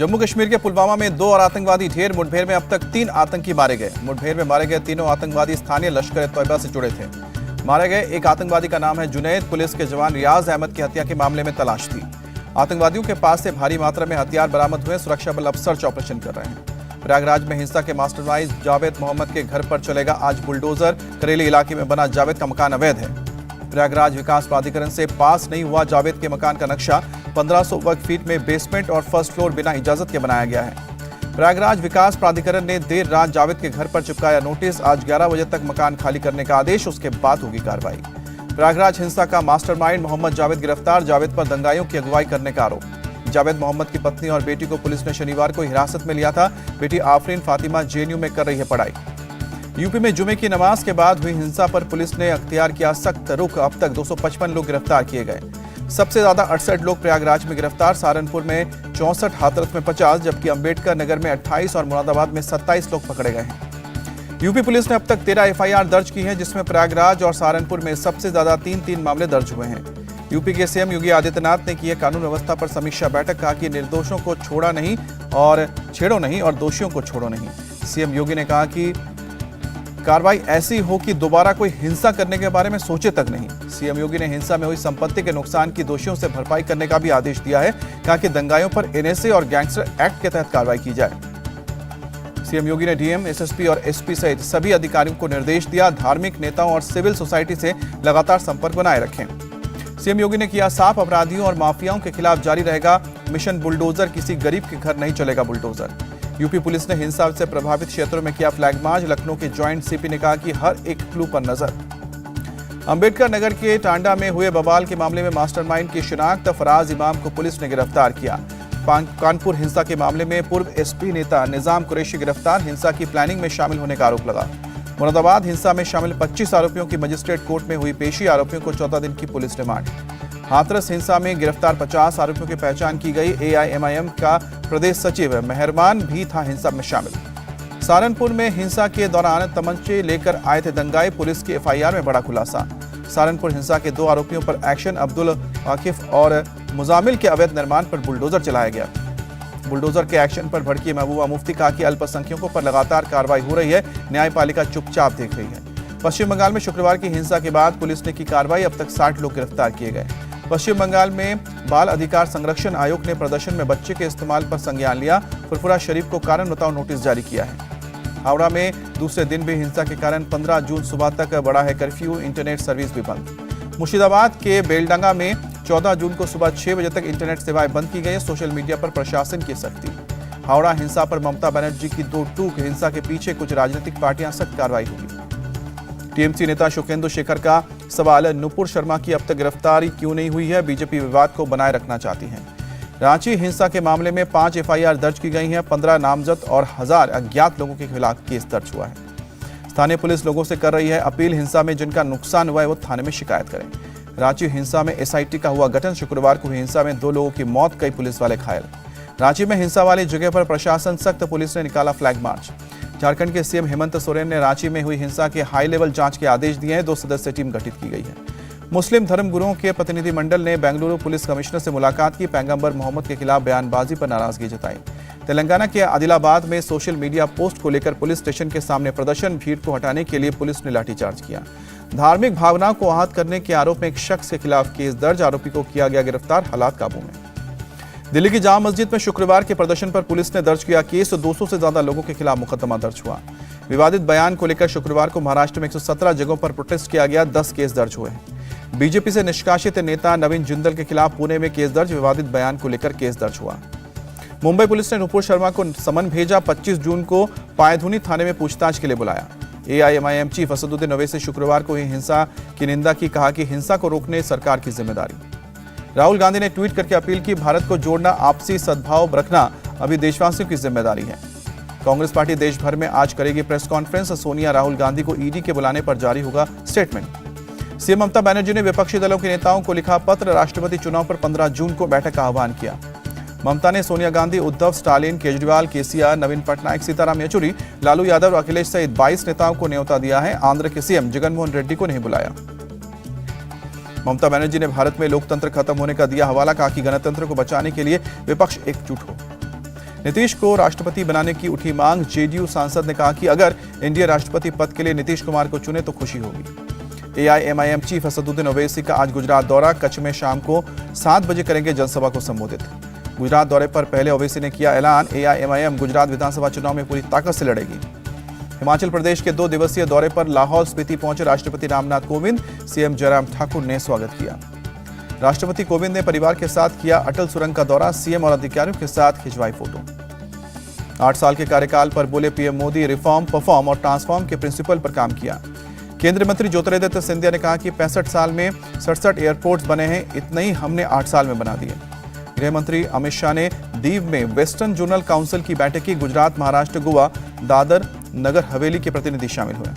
जम्मू कश्मीर के पुलवामा में 2 और आतंकवादी ढेर। मुठभेड़ में अब तक 3 आतंकी मारे गए। मुठभेड़ में मारे गए तीनों आतंकवादी स्थानीय लश्कर-ए-तोयबा से जुड़े थे। मारे गए एक आतंकवादी का नाम है जुनैद। पुलिस के जवान रियाज अहमद की हत्या के मामले में तलाश थी। आतंकवादियों के पास से भारी मात्रा में हथियार बरामद हुए। सुरक्षा बल अब सर्च ऑपरेशन कर रहे हैं। प्रयागराज में हिंसा के मास्टरमाइंड जावेद मोहम्मद के घर पर चलेगा आज बुलडोजर। करेली इलाके में बना जावेद का मकान अवैध है। प्रयागराज विकास प्राधिकरण से पास नहीं हुआ जावेद के मकान का नक्शा। 1500 वर्ग फीट में बेसमेंट और फर्स्ट फ्लोर बिना इजाजत के बनाया गया है। प्रयागराज विकास प्राधिकरण ने देर रात जावेद के घर पर चिपकाया नोटिस। आज 11 बजे तक मकान खाली करने का आदेश, उसके बाद होगी कार्रवाई। प्रयागराज हिंसा का मास्टरमाइंड मोहम्मद जावेद गिरफ्तार। जावेद पर दंगाइयों की अगुवाई करने का आरोप। जावेद मोहम्मद की पत्नी और बेटी को पुलिस ने शनिवार को हिरासत में लिया था। बेटी आफरीन फातिमा जेएनयू में कर रही है पढ़ाई। यूपी में जुमे की नमाज के बाद हुई हिंसा पर पुलिस ने अख्तियार किया सख्त रुख। अब तक 255 लोग गिरफ्तार किए गए। सबसे ज्यादा 68 लोग प्रयागराज में गिरफ्तार। सहारनपुर में 64, हाथरस में 50, जबकि अंबेडकर नगर में 28 और मुरादाबाद में 27 लोग पकड़े गए हैं। यूपी पुलिस ने अब तक 13 एफआईआर दर्ज की है, जिसमें प्रयागराज और सहारनपुर में सबसे ज्यादा 3 मामले दर्ज हुए हैं। यूपी के सीएम योगी आदित्यनाथ ने की है कानून व्यवस्था पर समीक्षा बैठक। कहा कि निर्दोषों को छोड़ा नहीं और छेड़ो नहीं और दोषियों को छोड़ो नहीं। सीएम योगी ने कहा कि कार्रवाई ऐसी हो कि दोबारा कोई हिंसा करने के बारे में सोचे तक नहीं। सीएम योगी ने हिंसा में हुई संपत्ति के नुकसान की दोषियों से भरपाई करने का भी आदेश दिया है। कहा कि दंगाइयों पर एनएसए और गैंगस्टर एक्ट के तहत कार्रवाई की जाए। सीएम योगी ने डीएम, एसएसपी और एसपी सहित सभी अधिकारियों को निर्देश दिया, धार्मिक नेताओं और सिविल सोसाइटी से लगातार संपर्क बनाए रखें। सीएम योगी ने किया साफ, अपराधियों और माफियाओं के खिलाफ जारी रहेगा मिशन बुलडोजर। किसी गरीब के घर नहीं चलेगा बुलडोजर। यूपी पुलिस ने हिंसा से प्रभावित क्षेत्रों में किया फ्लैग मार्च। लखनऊ के जॉइंट सीपी ने कहा कि हर एक क्लू पर नजर। अंबेडकर नगर के टांडा में हुए बवाल के मामले में मास्टरमाइंड की शिनाख्त। फराज इमाम को पुलिस ने गिरफ्तार किया। कानपुर हिंसा के मामले में पूर्व एसपी नेता निजाम कुरैशी गिरफ्तार। हिंसा की प्लानिंग में शामिल होने का आरोप लगा। मुरादाबाद हिंसा में शामिल 25 आरोपियों की मजिस्ट्रेट कोर्ट में हुई पेशी। आरोपियों को 14 दिन की पुलिस रिमांड। हाथरस हिंसा में गिरफ्तार 50 आरोपियों की पहचान की गई। एआईएमआईएम का प्रदेश सचिव मेहरबान भी था हिंसा में शामिल। सहारनपुर में हिंसा के दौरान तमंचे लेकर आए थे दंगाई। पुलिस की एफआईआर में बड़ा खुलासा। सहारनपुर हिंसा के 2 आरोपियों पर एक्शन। अब्दुल वाकिफ और मुजामिल के अवैध निर्माण पर बुलडोजर चलाया गया। बुलडोजर के एक्शन पर भड़की महबूबा मुफ्ती। कहा कि अल्पसंख्यकों पर लगातार कार्रवाई हो रही है, न्यायपालिका चुपचाप देख रही है। पश्चिम बंगाल में शुक्रवार की हिंसा के बाद पुलिस ने की कार्रवाई। अब तक 60 लोग गिरफ्तार किए गए। पश्चिम बंगाल में बाल अधिकार संरक्षण आयोग ने प्रदर्शन में बच्चे के इस्तेमाल पर संज्ञान लिया। फुरफुरा शरीफ को कारण बताओ नोटिस जारी किया है। हावड़ा में दूसरे दिन भी हिंसा के कारण 15 जून सुबह तक बढ़ा है कर्फ्यू। इंटरनेट सर्विस भी बंद। मुर्शिदाबाद के बेलडंगा में 14 जून को सुबह 6 बजे तक इंटरनेट सेवाएं बंद की गई। सोशल मीडिया पर प्रशासन की सख्ती। हावड़ा हिंसा पर ममता बनर्जी की 2 टूक। हिंसा के पीछे कुछ राजनीतिक पार्टियां, सख्त कार्रवाई होगी। टीएमसी नेता शुकेंदु शेखर का सवाल, नुपुर शर्मा की अब तक गिरफ्तारी क्यों नहीं हुई है? बीजेपी विवाद को बनाए रखना चाहती है। रांची हिंसा के मामले में 5 एफआईआर दर्ज की गई हैं। 15 नामजद और 1000 अज्ञात लोगों के खिलाफ केस दर्ज हुआ है। स्थानीय पुलिस लोगों से कर रही है अपील, हिंसा में जिनका नुकसान हुआ है वो थाने में शिकायत करें। रांची हिंसा में एसआईटी का हुआ गठन। शुक्रवार को हुई हिंसा में 2 लोगों की मौत, कई पुलिस वाले घायल। रांची में हिंसा वाली जगह पर प्रशासन सख्त। पुलिस ने निकाला फ्लैग मार्च। झारखंड के सीएम हेमंत सोरेन ने रांची में हुई हिंसा के हाई लेवल जांच के आदेश दिए हैं। 2 सदस्यीय टीम गठित की गई है। मुस्लिम धर्मगुरुओं के प्रतिनिधिमंडल ने बेंगलुरु पुलिस कमिश्नर से मुलाकात की। पैगंबर मोहम्मद के खिलाफ बयानबाजी पर नाराजगी जताई। तेलंगाना के आदिलाबाद में सोशल मीडिया पोस्ट को लेकर पुलिस स्टेशन के सामने प्रदर्शन। भीड़ को हटाने के लिए पुलिस ने लाठीचार्ज किया। धार्मिक भावनाओं को आहत करने के आरोप में एक शख्स के खिलाफ केस दर्ज। आरोपी को किया गया गिरफ्तार, हालात काबू में। दिल्ली की जामा मस्जिद में शुक्रवार के प्रदर्शन पर पुलिस ने दर्ज किया केस। 200 से ज्यादा लोगों के खिलाफ मुकदमा दर्ज हुआ। विवादित बयान को लेकर शुक्रवार को महाराष्ट्र में 117 जगहों पर प्रोटेस्ट किया गया। 10 केस दर्ज हुए। बीजेपी से निष्कासित नेता नवीन जिंदल के खिलाफ पुणे में केस दर्ज। विवादित बयान को लेकर केस दर्ज हुआ। मुंबई पुलिस ने नुपुर शर्मा को समन भेजा। 25 जून को पायधुनी थाने में पूछताछ के लिए बुलाया। एआईएमआईएम चीफ असदुद्दीन ओवैसी शुक्रवार को हुई हिंसा की निंदा की। कहा कि हिंसा को रोकने सरकार की जिम्मेदारी। राहुल गांधी ने ट्वीट करके अपील की, भारत को जोड़ना, आपसी सद्भाव रखना अभी देशवासियों की जिम्मेदारी है। कांग्रेस पार्टी देश भर में आज करेगी प्रेस कॉन्फ्रेंस। सोनिया राहुल गांधी को ईडी के बुलाने पर जारी होगा स्टेटमेंट। सीएम ममता बनर्जी ने विपक्षी दलों के नेताओं को लिखा पत्र। राष्ट्रपति चुनाव पर 15 जून को बैठक का आह्वान किया। ममता ने सोनिया गांधी, उद्धव, स्टालिन, केजरीवाल, केसीआर, नवीन पटनायक, सीताराम येचुरी, लालू यादव और अखिलेश सहित 22 नेताओं को न्योता दिया है। आंध्र के सीएम जगनमोहन रेड्डी को नहीं बुलाया। ममता बनर्जी ने भारत में लोकतंत्र खत्म होने का दिया हवाला। कहा कि गणतंत्र को बचाने के लिए विपक्ष एकजुट हो। नीतीश को राष्ट्रपति बनाने की उठी मांग। जेडीयू सांसद ने कहा कि अगर इंडिया राष्ट्रपति पद के लिए नीतीश कुमार को चुने तो खुशी होगी। एआईएमआईएम चीफ असदुद्दीन ओवैसी का आज गुजरात दौरा। कच्छ में शाम को 7 बजे करेंगे जनसभा को संबोधित। गुजरात दौरे पर पहले ओवैसी ने किया ऐलान, एआईएमआईएम गुजरात विधानसभा चुनाव में पूरी ताकत से लड़ेगी। हिमाचल प्रदेश के 2 दिवसीय दौरे पर लाहौल स्पीति पहुंचे राष्ट्रपति रामनाथ कोविंद। सीएम जयराम ठाकुर ने स्वागत किया। राष्ट्रपति कोविंद ने परिवार के साथ किया अटल सुरंग का दौरा। सीएम और अधिकारियों के साथ खिंचवाई फोटो। 8 साल के कार्यकाल पर बोले पीएम मोदी, रिफॉर्म, परफॉर्म और ट्रांसफॉर्म के प्रिंसिपल पर काम किया। केंद्रीय मंत्री ज्योतिरादित्य सिंधिया ने कहा कि 65 साल में 67 एयरपोर्ट्स बने हैं, इतने ही हमने 8 साल में बना दिए। गृह मंत्री अमित शाह ने दीव में वेस्टर्न जोनल काउंसिल की बैठक की। गुजरात, महाराष्ट्र, गोवा, दादर, नगर हवेली के प्रतिनिधि शामिल हुए।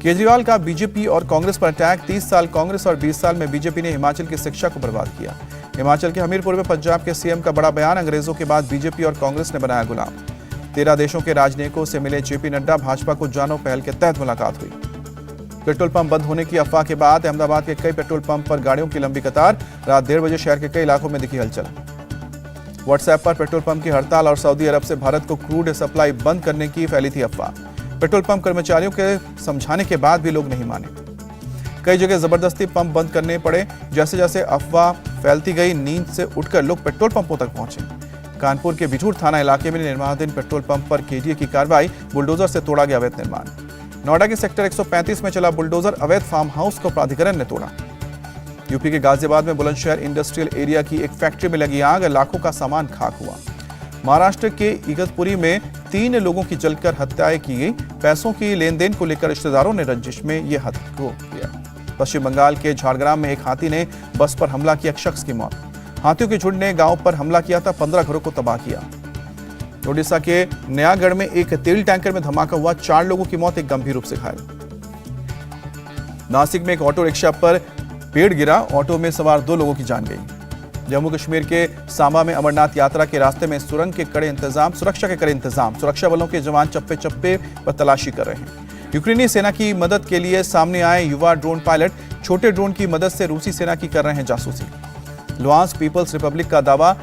केजरीवाल का बीजेपी और कांग्रेस पर अटैक। 30 साल कांग्रेस और 20 साल में बीजेपी ने हिमाचल की शिक्षा को बर्बाद किया। हिमाचल के हमीरपुर में पंजाब के सीएम का बड़ा बयान, अंग्रेजों के बाद बीजेपी और कांग्रेस ने बनाया गुलाम। 13 देशों के राजनयिकों से मिले जेपी नड्डा। भाजपा को जानो पहल के तहत मुलाकात हुई। पेट्रोल पंप बंद होने की अफवाह के बाद अहमदाबाद के कई पेट्रोल पंप पर गाड़ियों की लंबी कतार। रात 1:30 बजे शहर के कई इलाकों में दिखी हलचल। व्हाट्सएप पर पेट्रोल पंप की हड़ताल और सऊदी अरब से भारत को क्रूड सप्लाई बंद करने की फैली थी अफवाह। पेट्रोल पंप कर्मचारियों के समझाने के बाद भी लोग नहीं माने। कई जगह जबरदस्ती पंप बंद करने पड़े। जैसे जैसे अफवाह फैलती गई, नींद से उठकर लोग पेट्रोल पंपों तक पहुंचे। कानपुर के बिठूर थाना इलाके में निर्माणाधीन पेट्रोल पंप पर केडीए की कार्रवाई। बुलडोजर से तोड़ा गया अवैध निर्माण। नोएडा के सेक्टर 135 में चला बुलडोजर। अवैध फार्म हाउस को प्राधिकरण ने तोड़ा। यूपी के गाजियाबाद में बुलंदशहर इंडस्ट्रियल एरिया की एक फैक्ट्री में लगी आग। लाखों का सामान खाक हुआ। महाराष्ट्र के इगतपुरी में 3 लोगों की जलकर हत्याएं की गई। पैसों की लेन देन को लेकर रिश्तेदारों ने रंजिश में यह हत्या को किया। पश्चिम बंगाल के झारग्राम में एक हाथी ने बस पर हमला किया, एक शख्स की मौत। हाथियों के झुंड ने गांव पर हमला किया था, 15 घरों को तबाह किया। ओडिशा के नयागढ़ में एक तेल टैंकर में धमाका हुआ, 4 लोगों की मौत, एक गंभीर रूप से घायल। नासिक में एक ऑटो रिक्शा पर पेड़ गिरा, ऑटो में सवार 2 लोगों की जान गई। जम्मू कश्मीर के सांबा में अमरनाथ यात्रा के रास्ते में सुरक्षा के कड़े इंतजाम। सुरक्षा बलों के जवान चप्पे चप्पे पर तलाशी कर रहे हैं। यूक्रेनी सेना की मदद के लिए सामने आए युवा ड्रोन पायलट। छोटे ड्रोन की मदद से रूसी सेना की कर रहे हैं जासूसी। लुहांस्क पीपल्स रिपब्लिक का दावा,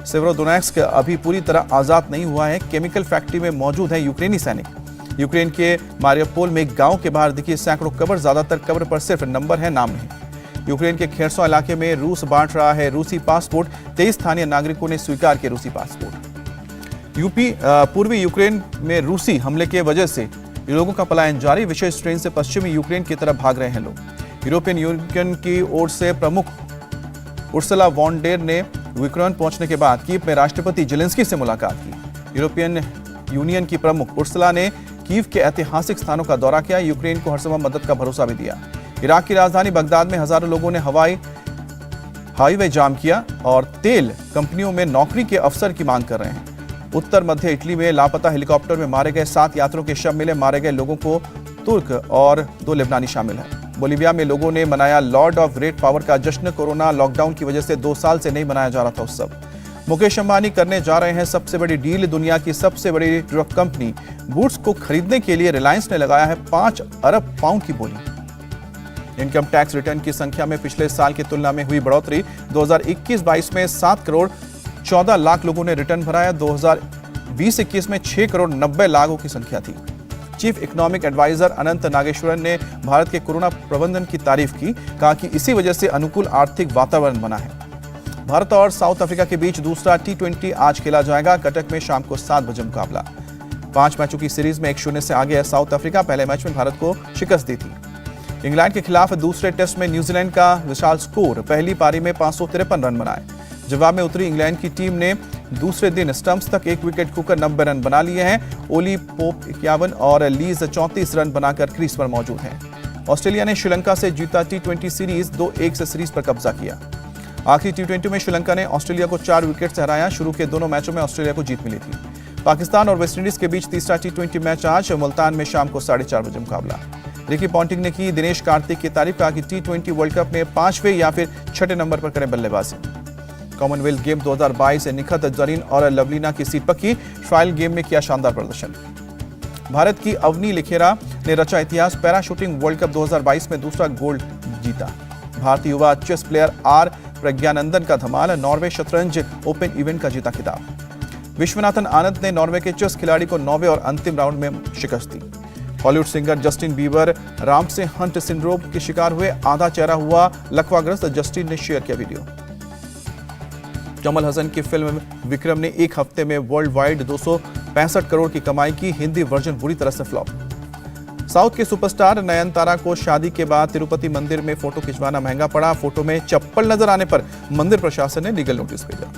सेवेरोडोनेट्स्क अभी पूरी तरह आजाद नहीं हुआ है। केमिकल फैक्ट्री में मौजूद है यूक्रेनी सैनिक। यूक्रेन के मारियोपोल में एक गांव के बाहर दिखी सैकड़ों कब्र। ज्यादातर कब्र पर सिर्फ नंबर है, नाम नहीं। यूक्रेन के खेरसों इलाके में रूस बांट रहा है रूसी पासपोर्ट। 23 स्थानीय नागरिकों ने स्वीकार किए रूसी पासपोर्ट। पूर्वी यूक्रेन में रूसी हमले की वजह से लोगों का पलायन जारी। विशेष ट्रेन से पश्चिमी यूक्रेन की तरफ भाग रहे हैं लोग। यूरोपियन यूनियन की ओर से प्रमुख उर्सुला वॉन डेर ने यूक्रेन पहुंचने के बाद कीव में राष्ट्रपति जेलेंस्की से मुलाकात की। यूरोपियन यूनियन की प्रमुख उर्सुला ने कीव के ऐतिहासिक स्थानों का दौरा किया। यूक्रेन को हर संभव मदद का भरोसा भी दिया। इराक की राजधानी बगदाद में हजारों लोगों ने हाईवे जाम किया और तेल कंपनियों में नौकरी के अवसर की मांग कर रहे हैं। उत्तर मध्य इटली में लापता हेलीकॉप्टर में मारे गए 7 यात्रियों के शव मिले। मारे गए लोगों को तुर्क और 2 लेबनानी शामिल हैं। बोलीविया में लोगों ने मनाया लॉर्ड ऑफ ग्रेट पावर का जश्न। कोरोना लॉकडाउन की वजह से 2 साल से नहीं मनाया जा रहा था उत्सव। मुकेश अंबानी करने जा रहे हैं सबसे बड़ी डील। दुनिया की सबसे बड़ी ट्रक कंपनी बूट्स को खरीदने के लिए रिलायंस ने लगाया है 5 अरब पाउंड की बोली। इनकम टैक्स रिटर्न की संख्या में पिछले साल की तुलना में हुई बढ़ोतरी। 2021-22 में 7 करोड़ 14 लाख लोगों ने रिटर्न भराया। 2020-21 में 6 करोड़ 90 लाखों की संख्या थी। चीफ इकोनॉमिक एडवाइजर अनंत नागेश्वरन ने भारत के कोरोना प्रबंधन की तारीफ की। कहा कि इसी वजह से अनुकूल आर्थिक वातावरण बना है। भारत और साउथ अफ्रीका के बीच दूसरा T20 आज खेला जाएगा। कटक में शाम को 7 बजे मुकाबला। 5 मैचों की सीरीज में 1-0 से आगे है साउथ अफ्रीका। पहले मैच में भारत को शिकस्त दी थी। इंग्लैंड के खिलाफ दूसरे टेस्ट में न्यूजीलैंड का विशाल स्कोर। पहली पारी में 553 रन बनाए। जवाब में उतरी इंग्लैंड की टीम ने दूसरे दिन स्टंप्स तक 1 विकेट खोकर 90 रन बना लिए हैं। ओली पोप 51 और लीज 34 रन बनाकर क्रीज पर मौजूद हैं। ऑस्ट्रेलिया ने श्रीलंका से जीता T20 सीरीज। 2-1 से सीरीज पर कब्जा किया। आखिरी T20 में श्रीलंका ने ऑस्ट्रेलिया को 4 विकेट से हराया। शुरू के दोनों मैचों में ऑस्ट्रेलिया को जीत मिली थी। पाकिस्तान और वेस्टइंडीज के बीच तीसरा T20 मैच आज मुल्तान में शाम को 4:30 बजे मुकाबला। रिकी पॉन्टिंग ने की दिनेश कार्तिक की तारीफ। कहा कि T20 वर्ल्ड कप में 5वें या फिर 6ठे नंबर पर करें बल्लेबाजी। कॉमनवेल्थ गेम 2022 से निखत जरीन और लवलीना की सीट पक्की। ट्रायल गेम में किया शानदार प्रदर्शन। भारत की अवनी लिखेरा ने रचा इतिहास। पैराशूटिंग वर्ल्ड कप 2022 में दूसरा गोल्ड जीता। Bharatiya Yuva chess player are Praggnanandhaa का धमाल। नॉर्वे शतरंज ओपन इवेंट का जीता खिताब। विश्वनाथन आनंद ने नॉर्वे के चेस खिलाड़ी को 9वें और अंतिम राउंड में शिकस्त दी। Hollywood singer Justin Bieber Ramsay Hunt syndrome के शिकार हुए, आधा चेहरा हुआ लकवाग्रस्त। जस्टिन ने शेयर किया वीडियो। कमल हसन की फिल्म विक्रम ने एक हफ्ते में वर्ल्ड वाइड 265 करोड़ की कमाई की। हिंदी वर्जन बुरी तरह से फ्लॉप। साउथ के सुपरस्टार नयनतारा को शादी के बाद तिरुपति मंदिर में फोटो खिंचवाना महंगा पड़ा। फोटो में चप्पल नजर आने पर मंदिर प्रशासन ने लीगल नोटिस भेजा।